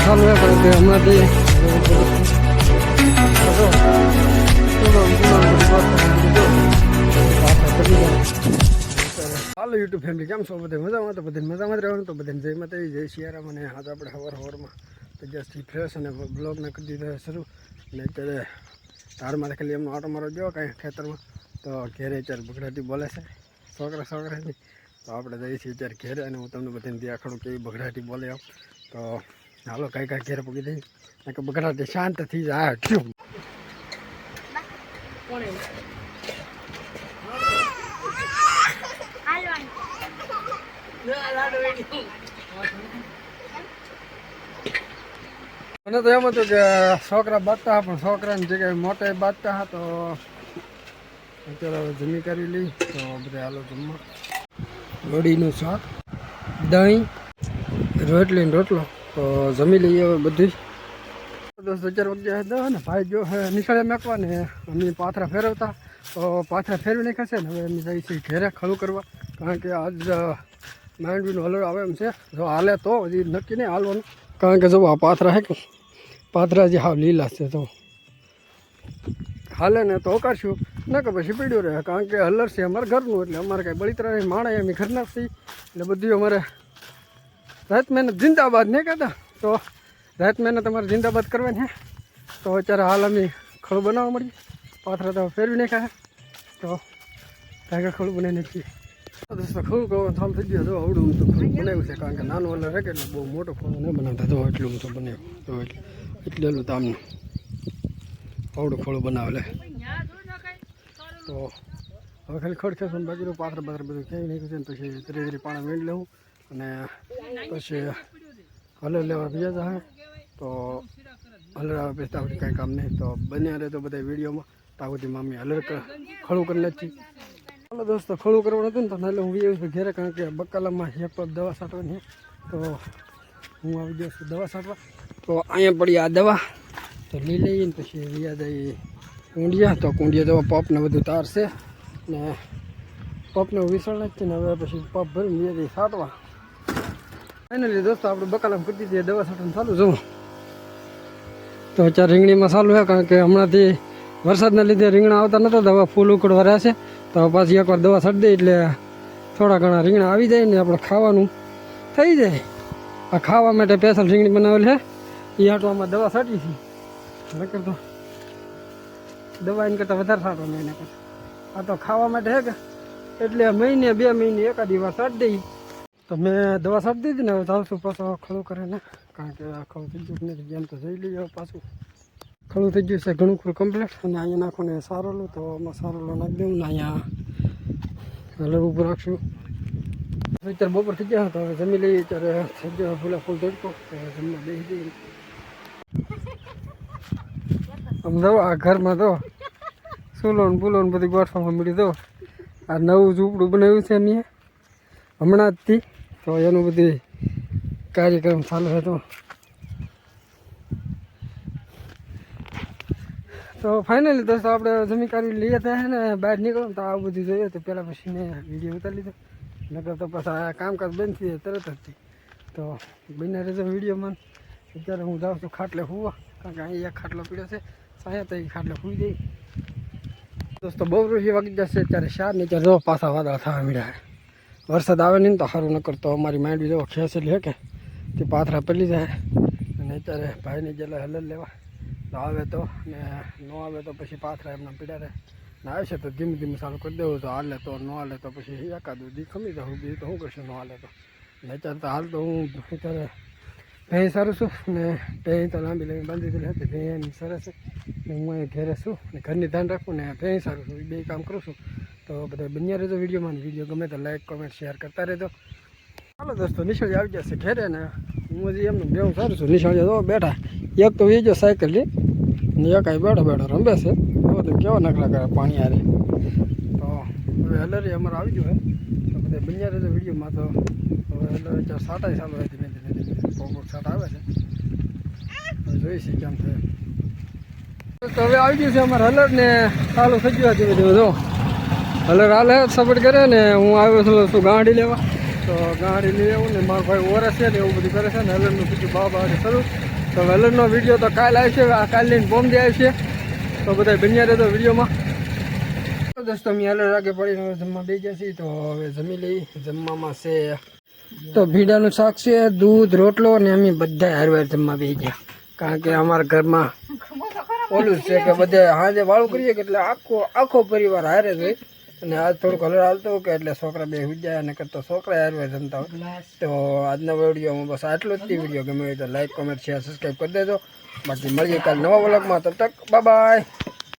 ચાલુ હે કારણ કે હમણાંથી હાલો યુટ્યુબ ફેમિલી કેમ છો બધે મજામાં? તો બધી મજામાં જ રહેવાનું. તો બધાને જય માતાજી, જય સિયારામ. અને આજે આપણે સવારમાં તો જસ્ટથી ફ્રેશ અને બ્લોગને કરી દીધો શરૂ. અને અત્યારે તારમાં ખાલી એમનો આટો મારો ગયો કાંઈ ખેતરમાં, તો ઘેરે અત્યારે બગડાટી બોલે છે છોકરાની. તો આપણે જઈએ છીએ અત્યારે ઘેરે, અને હું તમને બધાને દેખાડું કેવી બગડાટી બોલે આમ. તો હાલો કાંઈ ઘેરે પગી દઈ કે બગડાટી શાંત થઈ જાય. મને તો એમ હતું કે છોકરા બાંધતા પણ છોકરાની જગ્યાએ મોટા બાંધતા હા. તો અત્યારે જમી કરી લઈ તો બધા હાલો જમવા. રોડીનું શાક, દહીં, રોટલી ને રોટલો. તો જમી લઈએ હવે બધી. દોસ્ત 11 વાગ્યા હતા ને ભાઈ જો નિશાળે મેકવા ને અમે પાથરા ફેરવતા. તો પાથરા ફેરવી નાખ્યા છે ને હવે અમે જઈએ છીએ ઘેરે ખડું કરવા, કારણ કે આજ માંડવીનો હલર આવે એમ છે. જો હાલે તો હજી નક્કી નહીં હાલવાનું, કારણ કે જો આ પાથરા છે કે પાથરા જે હાવ લીલા છે. તો હાલે ને તો કરશું, ના કે પછી પીડ્યું રહે, કારણ કે હલર છે અમારે ઘરનું. એટલે અમારે કાંઈ બળીતરા માણે અમે ઘરના છીએ. એટલે બધું અમારે રાત મહેનત જિંદાબાદ નહીં કહેતા. તો રાત મહેનત અમારે જિંદાબાદ કરવાની હે. તો અત્યારે હાલ અમે ખડું બનાવવા મળીએ. પાથરા તો ફેરવી નાખ્યા. તો ટાઈગર ખડું બનાવીને છીએ. દોસ્તો ખડું કરવાનું ચાલુ થઈ ગયું. તો આવડું તો ખડું બનાવ્યું છે, કારણ કે નાનું હલર રહે કે એટલે બહુ મોટો ખડું નહીં બનાવતા. તો એટલું તો બનાવ્યું. તો એટલું તો આમને આવડું ખડું બનાવે. તો હવે ખાલી ખડ ખેંચવાનું બાકી રહ્યું. પાથરા બધું ક્યાંય નહીં છે ને પછી ધીરે ધીરે પાણી મેળવી લેવું, અને પછી હલર લેવા બીજા જાય. તો હલર આવે પછી તાવથી કાંઈ કામ નહીં. તો બન્યા રહે તો બધા વિડીયોમાં. તાવથી મમ્મી હલર ખડું કરી નાખી. ચાલો દોસ્તો ખડું કરવાનું હતું ને, તો એટલે હું આવ્યું છું ઘેરે, કારણ કે બકાલામાં એક પર દવા છાંટવાની. તો હું આવી ગયો છું દવા છાંટવા. તો અહીંયા પડી આ દવા, તો લઈ લઈએ ને પછી વ્યાજ આવી કુંડિયા. તો કુંડિયા દવા પપને બધું તારશે ને પપને વિસળ નાખીને હવે પછી પપ ભરીને વ્યાજ છાંટવા. ફાઇનલી દોસ્તો આપણે બકાલામાં કરી દીધી દવા છાંટવાનું ચાલુ જોઉં. તો અત્યારે રીંગણીમાં ચાલુ છે, કારણ કે હમણાંથી વરસાદના લીધે રીંગણા આવતા નહોતા. દવા ફૂલ ઉકળવા રહ્યા છે. તો પાછી એકવાર દવા છાંટી દઈએ એટલે થોડા ઘણા રીંગણા આવી જાય ને આપણે ખાવાનું થઈ જાય. આ ખાવા માટે સ્પેશિયલ રીંગણી બનાવેલી છે. એ હાટવામાં દવા છાંટી છે. નકર તો દવા એને કરતાં વધારે છાંટવાનું એને કરતાં. આ તો ખાવા માટે છે કે એટલે મહિને 2 મહિને એકાદી વાર છાંટી દઈએ. તો મેં દવા છાંટી દીધી ને હવે ચાલશું પાછો ખડું કરે ને, કારણ કે આ ખડું થઈ ગયું નથી. જેમ તો જોઈ લઈએ પાછું ખડું થઈ ગયું છે ઘણું ખરું કમ્પ્લીટ. અને અહીંયા નાખોને સારોલું, તો આમાં સારોલો નાખી દઉં ને અહીંયા હલર ઉપર રાખશું. અત્યારે બપોર થઈ ગયા તો હવે જમી લઈએ. અત્યારે થઈ ગયો ફૂલા ફૂલ તડકો. તો જમવા બેસી જઈએ. આમ જો આ ઘરમાં તો સુલો ને પુલો ને બધી ગોઠવામાં મળી. દો આ નવું ઝૂંપડું બનાવ્યું છે મેં હમણાં જથી. તો એનું બધી કાર્યક્રમ ચાલુ હતો. તો ફાઇનલી દોસ્તો આપણે જમી કરી લઈએ હતા ને બહાર નીકળો તો આવું બધું જોઈએ. તો પહેલાં પછી મેં વિડીયો ઉતારી લીધો, નકર તો પછી આ કામકાજ બંધ થઈ જાય તરત જ. તો બન્યા રહેજો વિડીયોમાં. અત્યારે હું જાઉં છું ખાટલે હુવા, કારણ કે અહીં એક ખાટલો પીડ્યો છે સાયા, તો એ ખાટલે હુઈ જઈ. દોસ્તો બહુ રૂહી વાગી જશે અત્યારે 4 ને. અત્યારે જો પાછા વાદળા થવા મળ્યા. વરસાદ આવે નહીં તો સારું, નકર તો અમારી માંડવી જેવો ખેંચેલી છે કે તે પાથરા પડી જાય. અને અત્યારે ભાઈને જેલા હલર લેવા તો આવે તો, ને ન આવે તો પછી પાથરા એમના પીડા રહે. ને આવે છે તો ધીમે ધીમે ચાલુ કરી દેવું. તો હાલે તો ન હાલે તો પછી એકાદું દી ખમી જાઉં. બીજું તો શું કરશું ન હાલે તો. ને અત્યારે તો હાલ તો હું અત્યારે ભેં સારું છું ને ભેં તો લાંબી લાંબી બાંધી દીધી હતી. ભેં સરસ છે ને હું અહીં ઘેરે છું ને ઘરની ધ્યાન રાખું ને ભેં સારું છું. એ 2 કામ કરું છું. તો બધા બન્યા રહેજો વિડીયોમાં. વિડીયો ગમે તો લાઈક કોમેન્ટ શેર કરતા રહેજો. ચાલો દોસ્તો નિશાળી આવી જશે ઘેરે ને હું હજી એમનું બેવું સારું છું. નિશાળી તો બેઠા, એક તો વીજો સાયકલ લી ને એક અહીં બેઠો રમે છે. એવો તો કેવા નકરા કરે પાણી હારે. તો હવે હલરી અમારે આવી ગયું હે. તો બધા બન્યા રહેજો વિડીયોમાં. તો હવે હલર 4 ચાલુ હોય ધીમે ધીમે કોક છાંટ આવે છે. જોઈશી કેમ થાય. તો હવે આવી ગયું છે અમારે હલર ને ચાલુ થઈ ગયું ધીમે ધીમે. જો હલર હાલે સપોર્ટ કરે ને હું આવ્યો છું ગાડી લેવા. તો ગાડી લઈ આવું ને મારો ભાઈ ઓરસ છે ને એવું બધું કરે છે ને હલરનું બીજું બાબા શરૂ. તો વેલરનો વિડીયો તો કાલ આવશે, આ કાલ લઈને બોમ્બ જાય છે. તો બધા બન્યા રહેતો વિડીયોમાં. તો દોસ્તો અમે વેલર આગે પડીને જમવા બે ગયા છીએ. તો હવે જમી લઈ. જમવામાં છે તો ભીંડાનું શાક છે, દૂધ, રોટલો, અને અમે બધા હારવાર જમવા બે ગયા. કારણ કે અમારા ઘરમાં ઓલું છે કે બધા હાજે વાળું કરીએ કે એટલે આખો પરિવાર હારે જ હોય. અને આજ થોડુંક કલર હાલતો કે એટલે છોકરા બે હુજાય અને કરતો છોકરા હારવાર જમતા હોય. તો આજના વિડીયોમાં બસ આટલું જ. વિડીયો ગમે હોય તો લાઈક, કોમેન્ટ, શેર, સબસ્ક્રાઈબ કરી દેજો. બાકી મળીએ કાલ નવા વ્લોગમાં. તબ તક બાય બાય.